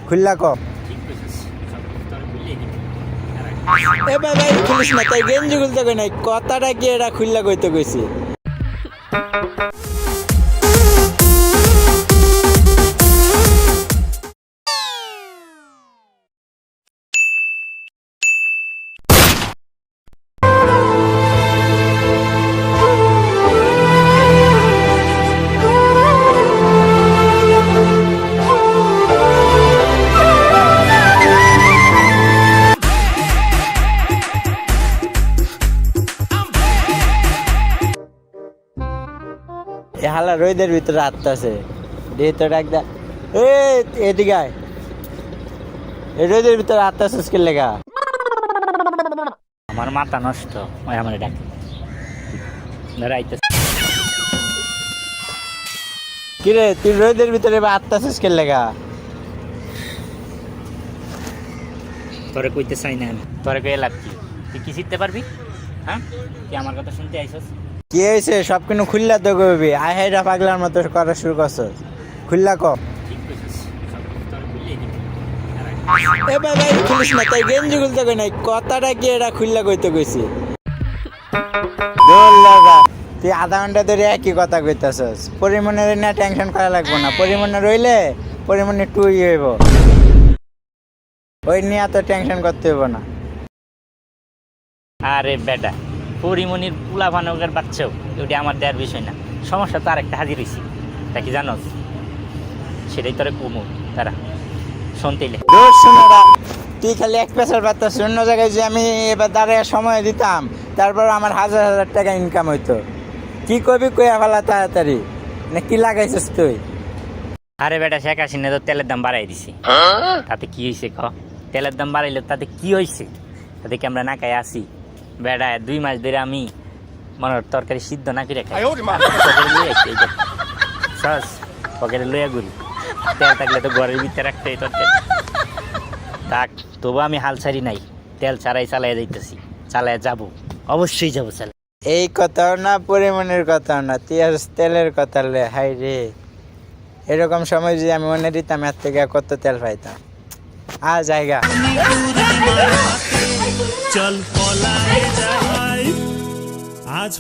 খুললা ক। এ ভাই ভাই খুলিস না, তাই গেঞ্জি খুলতে কই নাই, কথাটা কি এটা খুললা কইতে কইছি। এ হালা রোদের ভিতরে আত্মাছে তো ডাকদা, এদিকে আয়। এই রোদের ভিতরে আত্মাছে কে লেগা? আমার মাথা নষ্ট, ওই আমার ডাক কিরে তুই রোদের ভিতরে আত্মাছিস কে লেগা? তোরে কইতে চাই না আমি, তোরে কয়ে লাভ কি? তুই কি শিখতে পারবি? হ্যাঁ, কি আমার কথা শুনতে আইসস? কি হয়েছে? সব কিন্তু খুললা তো কবি, আই হাইরা পাগলার মতো করা শুরু করছস। খুললা ক। ঠিক কইছিস, সব তোরে বললেই দিবি। এ ভাই ভাই খুলিস না, তাই গেঞ্জি খুলতে কই নাই, কথাটা কি এটা খুললা কইতে কইছি। দৌড় লাগা, তুই আধা ঘন্টা ধরে একই কথা কইতাছস। পরিমণের না টেনশন করা লাগবো না, পরিমণে রইলে পরিমণে টুই হইব, ওই নিয়ে তো টেনশন করতে হইব না। আরে বেটা, পরিমণির পুলা ভানকের বাচ্চাও ওটা আমার দেওয়ার বিষয় না। সমস্যা তো আরেকটা হাজির হয়েছি, তা কি জানোস? সেটাই তোরে কুমু তারা শুনতেইলে। দূর শোনারা, তুই খালি এক পেশার বার্তা শূন্য জায়গায় যে আমি এবার দাঁড়িয়ে সময় দিতাম, তারপর আমার হাজার হাজার টাকা ইনকাম হইতো। কি কবি কইয়া ফেলা তাড়াতাড়ি, না কি লাগাইছিস তুই? আরে বেটা, শেখ হাসিনা তো তেলের দাম বাড়াই দিছি, তাতে কি হয়েছে ক? তেলের দাম বাড়াইলে তাতে কি হয়েছে? তাতে কি আমরা না খাই আসি? বেটা 2 মাস ধরে আমি মনে তরকারি সিদ্ধ না করে খাই, সস পকেটে লইয়া ঘুরি। তেল থাকলে তো ঘরের ভিতরে রাখতে হয় তরকারি। থাক, তবু আমি হাল ছাড়ি নাই, তেল ছাড়াই চালাই যাইতেছি, চালায় যাবো, অবশ্যই যাবো চালাই। এই কথাও না, পরিমাণের কথাও না, তুই আর তেলের কথা লে। হাই রে, এরকম সময় যদি আমি মনে দিতাম এর থেকে কত তেল পাইতাম। জায়গা চল পলাই যাই আজ।